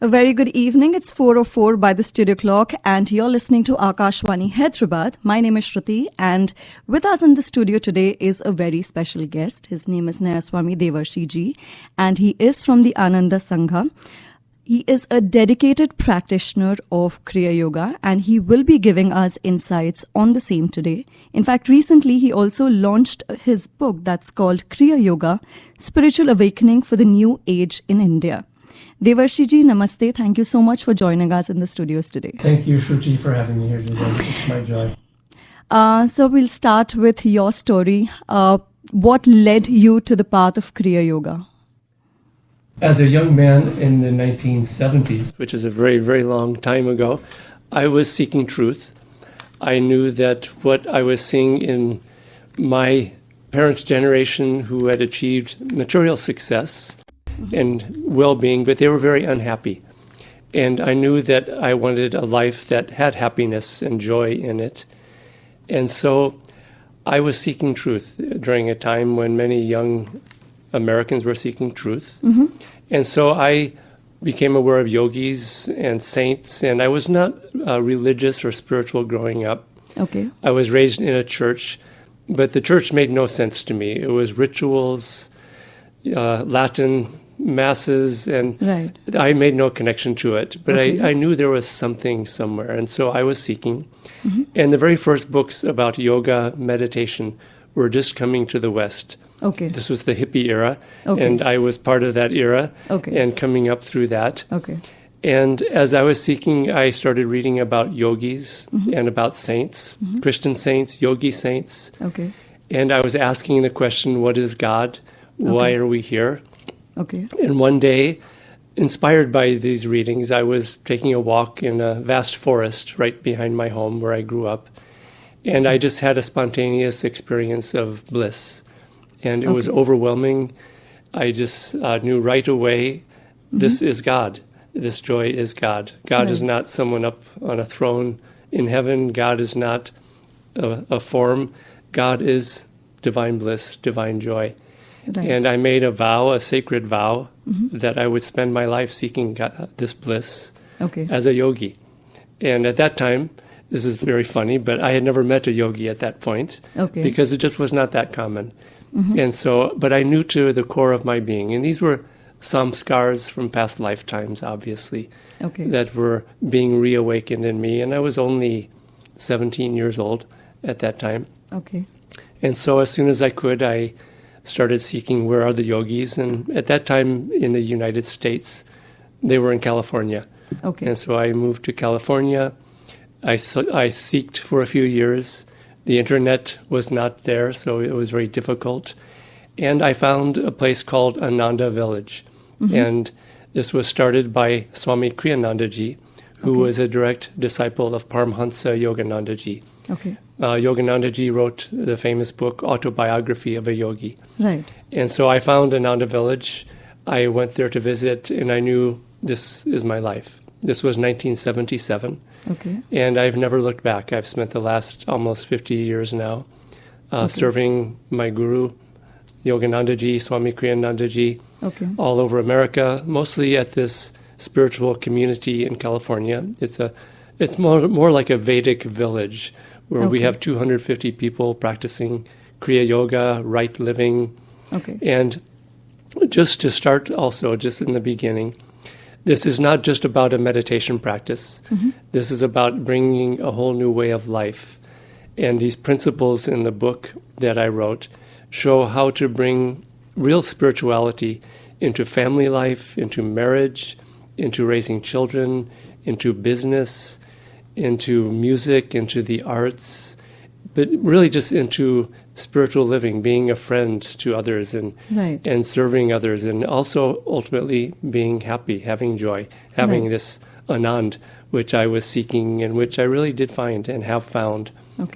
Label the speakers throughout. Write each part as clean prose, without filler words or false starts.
Speaker 1: A very good evening. It's 4:04 by the studio clock, and you're listening to Akashwani Hyderabad. My name is Sruthi, and with us in the studio today is a very special guest. His name is Nayaswami Devarshi ji, and he is from the Ananda Sangha. He is a dedicated practitioner of Kriya Yoga, and he will be giving us insights on the same today. In fact, recently he also launched his book that's called Kriya Yoga, Spiritual Awakening for the New Age in India. Devarshi ji, namaste. Thank you so much for joining us in the studios today.
Speaker 2: Thank you, Sruthi, for having me here today. It's my joy.
Speaker 1: So we'll start with your story. What led you to the path of Kriya Yoga?
Speaker 2: As a young man in the 1970s, which is a very, very long time ago, I was seeking truth. I knew that what I was seeing in my parents' generation who had achieved material success and well-being, but they were very unhappy. And I knew that I wanted a life that had happiness and joy in it. And so I was seeking truth during a time when many young Americans were seeking truth. Mm-hmm. And so I became aware of yogis and saints, and I was not religious or spiritual growing up.
Speaker 1: Okay.
Speaker 2: I was raised in a church, but the church made no sense to me. It was rituals, Latin masses, and
Speaker 1: right.
Speaker 2: I made no connection to it. But
Speaker 1: Okay.
Speaker 2: I knew there was something somewhere, and so I was seeking. Mm-hmm. And the very first books about yoga meditation were just coming to the West.
Speaker 1: Okay.
Speaker 2: This was the hippie era,
Speaker 1: Okay.
Speaker 2: and I was part of that era,
Speaker 1: Okay.
Speaker 2: and coming up through that.
Speaker 1: Okay.
Speaker 2: And as I was seeking, I started reading about yogis and about saints, Christian saints, yogi saints.
Speaker 1: Okay.
Speaker 2: And I was asking the question, what is God? Why are we here?
Speaker 1: Okay.
Speaker 2: And one day, inspired by these readings, I was taking a walk in a vast forest right behind my home where I grew up. And I just had a spontaneous experience of bliss. And it was overwhelming. I just knew right away, this is God. This joy is God. God is not someone up on a throne in heaven. God is not a form. God is divine bliss, divine joy.
Speaker 1: Right.
Speaker 2: And I made a vow, a sacred vow, that I would spend my life seeking God, this bliss
Speaker 1: Okay.
Speaker 2: as a yogi. And at that time, this is very funny, but I had never met a yogi at that point
Speaker 1: Okay.
Speaker 2: because it just was not that common. And so, but I knew to the core of my being, and these were samskars from past lifetimes, obviously,
Speaker 1: Okay.
Speaker 2: that were being reawakened in me. And I was only 17 years old at that time.
Speaker 1: Okay.
Speaker 2: And so as soon as I could, I started seeking where are the yogis. And at that time in the United States, they were in California.
Speaker 1: Okay.
Speaker 2: And so I moved to California. I seeked for a few years. The internet was not there, so it was very difficult. And I found a place called Ananda Village. And this was started by Swami Kriyanandaji, who was a direct disciple of Paramhansa Yoganandaji.
Speaker 1: Okay.
Speaker 2: Yoganandaji wrote the famous book, Autobiography of a Yogi.
Speaker 1: Right.
Speaker 2: And so I found Ananda Village. I went there to visit, and I knew this is my life. This was 1977.
Speaker 1: Okay.
Speaker 2: And I've never looked back. I've spent the last almost 50 years now serving my guru, Yoganandaji, Swami Kriyanandaji, all over America, mostly at this spiritual community in California. It's more like a Vedic village where we have 250 people practicing Kriya Yoga, right living.
Speaker 1: Okay.
Speaker 2: And just to start also, just in the beginning, this is not just about a meditation practice. This is about bringing a whole new way of life. And these principles in the book that I wrote show how to bring real spirituality into family life, into marriage, into raising children, into business, into music, into the arts, but really just into spiritual living, being a friend to others and serving others, and also ultimately being happy, having joy, having this anand, which I was seeking and which I really did find and have found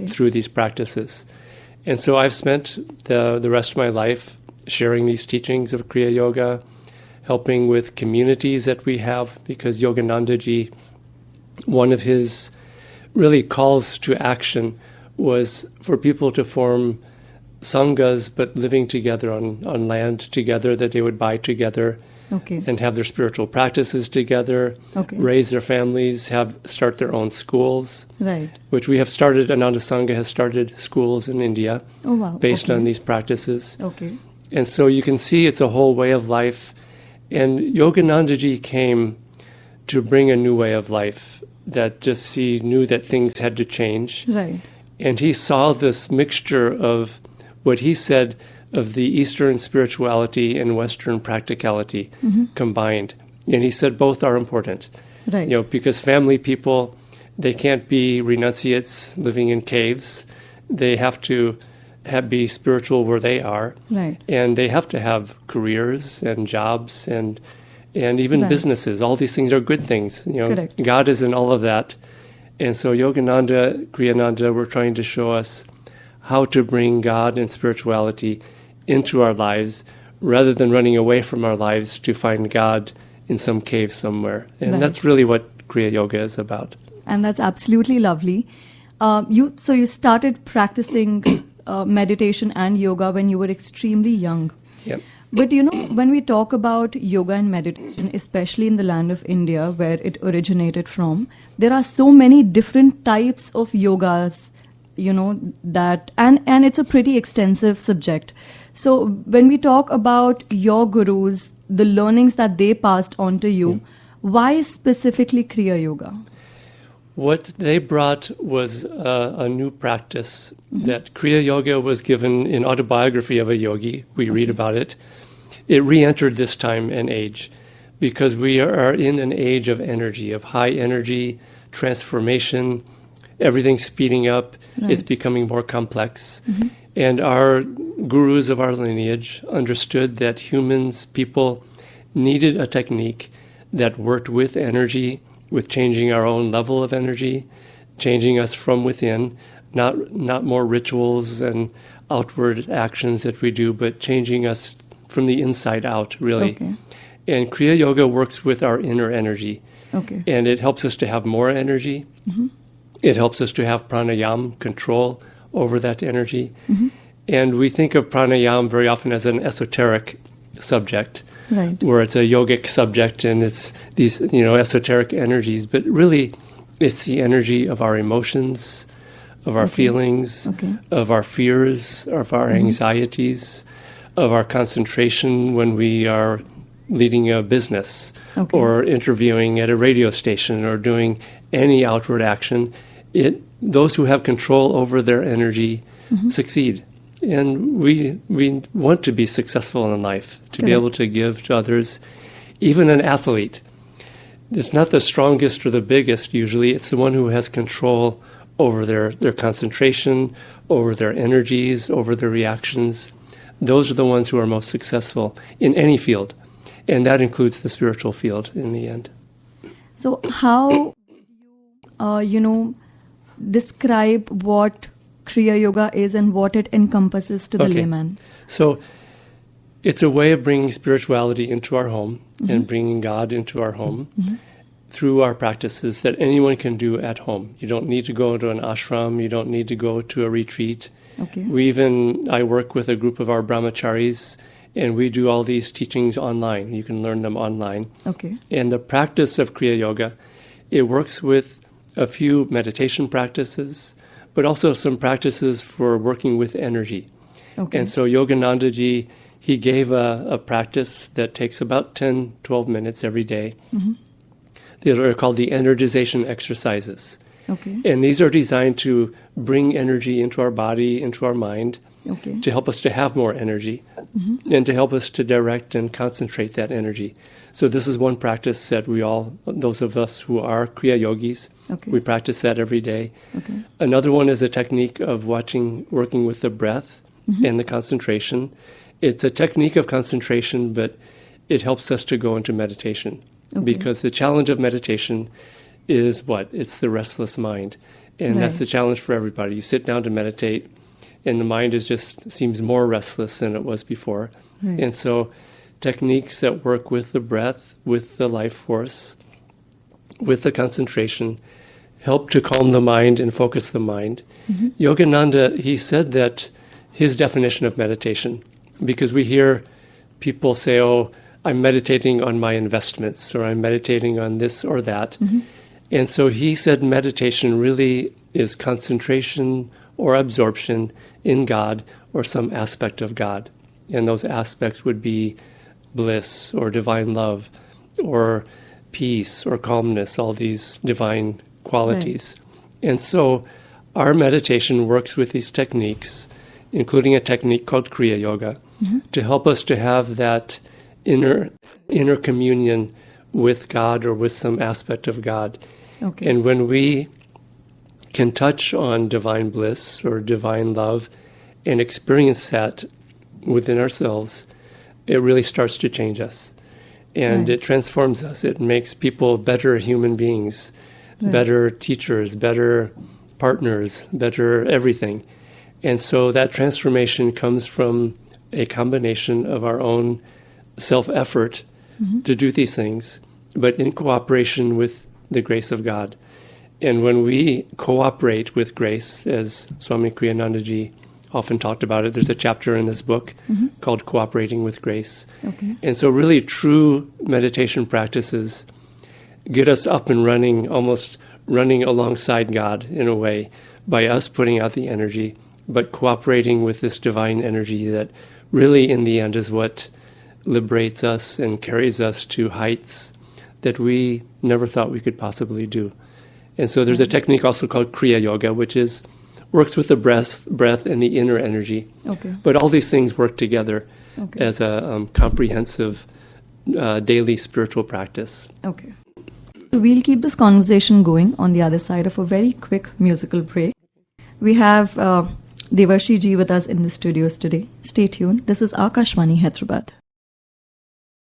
Speaker 2: through these practices. And so I've spent the rest of my life sharing these teachings of Kriya Yoga, helping with communities that we have, because Yoganandaji, one of his really calls to action was for people to form sanghas, but living together on land together, that they would buy together
Speaker 1: Okay.
Speaker 2: and have their spiritual practices together,
Speaker 1: Okay.
Speaker 2: raise their families, start their own schools,
Speaker 1: Right.
Speaker 2: which we have started. Ananda Sangha has started schools in India
Speaker 1: Oh, wow.
Speaker 2: based
Speaker 1: Okay.
Speaker 2: on these practices.
Speaker 1: Okay.
Speaker 2: And so you can see it's a whole way of life. And Yoganandaji came to bring a new way of life that just he knew that things had to change.
Speaker 1: Right.
Speaker 2: And he saw this mixture of what he said of the Eastern spirituality and Western practicality combined. And he said both are important.
Speaker 1: Right.
Speaker 2: Because family people, they can't be renunciates living in caves. They have to be spiritual where they are.
Speaker 1: Right.
Speaker 2: And they have to have careers and jobs and even
Speaker 1: Right.
Speaker 2: businesses. All these things are good things.
Speaker 1: Correct.
Speaker 2: God is in all of that. And so Yogananda, Kriyananda were trying to show us how to bring God and spirituality into our lives rather than running away from our lives to find God in some cave somewhere. And
Speaker 1: Right.
Speaker 2: that's really what Kriya Yoga is about.
Speaker 1: And that's absolutely lovely. You started practicing meditation and yoga when you were extremely young.
Speaker 2: Yep.
Speaker 1: But when we talk about yoga and meditation, especially in the land of India where it originated from, there are so many different types of yogas, that and it's a pretty extensive subject. So when we talk about your gurus, the learnings that they passed on to you, why specifically Kriya Yoga?
Speaker 2: What they brought was a new practice that Kriya Yoga was given in Autobiography of a Yogi. We read about it. It re-entered this time and age because we are in an age of energy, of high energy, transformation, everything's speeding up.
Speaker 1: Right.
Speaker 2: It's becoming more complex. And our gurus of our lineage understood that people needed a technique that worked with energy, with changing our own level of energy, changing us from within, not more rituals and outward actions that we do, but changing us from the inside out, really.
Speaker 1: Okay.
Speaker 2: And Kriya Yoga works with our inner energy.
Speaker 1: Okay.
Speaker 2: And it helps us to have more energy. It helps us to have pranayam, control over that energy. And we think of pranayam very often as an esoteric subject,
Speaker 1: Right.
Speaker 2: where it's a yogic subject and it's these esoteric energies, but really it's the energy of our emotions, of our feelings,
Speaker 1: Okay.
Speaker 2: of our fears, of our anxieties, of our concentration when we are leading a business
Speaker 1: Okay.
Speaker 2: or interviewing at a radio station or doing any outward action. Those who have control over their energy succeed. And we want to be successful in life, to be
Speaker 1: Correct.
Speaker 2: able to give to others. Even an athlete, it's not the strongest or the biggest usually, it's the one who has control over their concentration, over their energies, over their reactions. Those are the ones who are most successful in any field. And that includes the spiritual field in the end.
Speaker 1: So how describe what Kriya Yoga is and what it encompasses to the
Speaker 2: Okay.
Speaker 1: layman?
Speaker 2: So it's a way of bringing spirituality into our home and bringing God into our home through our practices that anyone can do at home. You don't need to go to an ashram. You don't need to go to a retreat.
Speaker 1: Okay.
Speaker 2: I work with a group of our brahmacharis, and we do all these teachings online. You can learn them online.
Speaker 1: Okay.
Speaker 2: And the practice of Kriya Yoga, it works with a few meditation practices, but also some practices for working with energy.
Speaker 1: Okay.
Speaker 2: And so Yoganandaji, he gave a practice that takes about 10, 12 minutes every day. These are called the energization exercises.
Speaker 1: Okay.
Speaker 2: And these are designed to bring energy into our body, into our mind,
Speaker 1: Okay.
Speaker 2: to help us to have more energy and to help us to direct and concentrate that energy. So this is one practice that those of us who are Kriya Yogis,
Speaker 1: Okay.
Speaker 2: we practice that every day.
Speaker 1: Okay.
Speaker 2: Another one is a technique of working with the breath and the concentration. It's a technique of concentration, but it helps us to go into meditation.
Speaker 1: Okay.
Speaker 2: Because the challenge of meditation is what? It's the restless mind. And that's
Speaker 1: Right.
Speaker 2: the challenge for everybody. You sit down to meditate, and the mind seems more restless than it was before.
Speaker 1: Right.
Speaker 2: And so techniques that work with the breath, with the life force, with the concentration, help to calm the mind and focus the mind. Yogananda, he said that his definition of meditation. Because we hear people say, oh, I'm meditating on my investments, or I'm meditating on this or that.
Speaker 1: Mm-hmm.
Speaker 2: And so he said meditation really is concentration or absorption in God or some aspect of God. And those aspects would be bliss or divine love or peace or calmness, all these divine qualities. Right. And so our meditation works with these techniques, including a technique called Kriya Yoga, mm-hmm. to help us to have that inner communion with God or with some aspect of God.
Speaker 1: Okay.
Speaker 2: And when we can touch on divine bliss or divine love and experience that within ourselves, it really starts to change us. And It transforms us. It makes people better human beings, better teachers, better partners, better everything. And so that transformation comes from a combination of our own self-effort mm-hmm. to do these things, but in cooperation with the grace of God. And when we cooperate with grace, as Swami Kriyanandaji often talked about it, there's a chapter in this book mm-hmm. called Cooperating with Grace.
Speaker 1: Okay.
Speaker 2: And so really true meditation practices get us up and running, almost running alongside God in a way, by us putting out the energy, but cooperating with this divine energy that really in the end is what liberates us and carries us to heights that we never thought we could possibly do. And so there's a technique also called Kriya Yoga, which works with the breath and the inner energy.
Speaker 1: Okay.
Speaker 2: But all these things work together as a comprehensive daily spiritual practice.
Speaker 1: Okay. So we'll keep this conversation going on the other side of a very quick musical break. We have Devarshi ji with us in the studios today. Stay tuned. This is AIRHyderabad.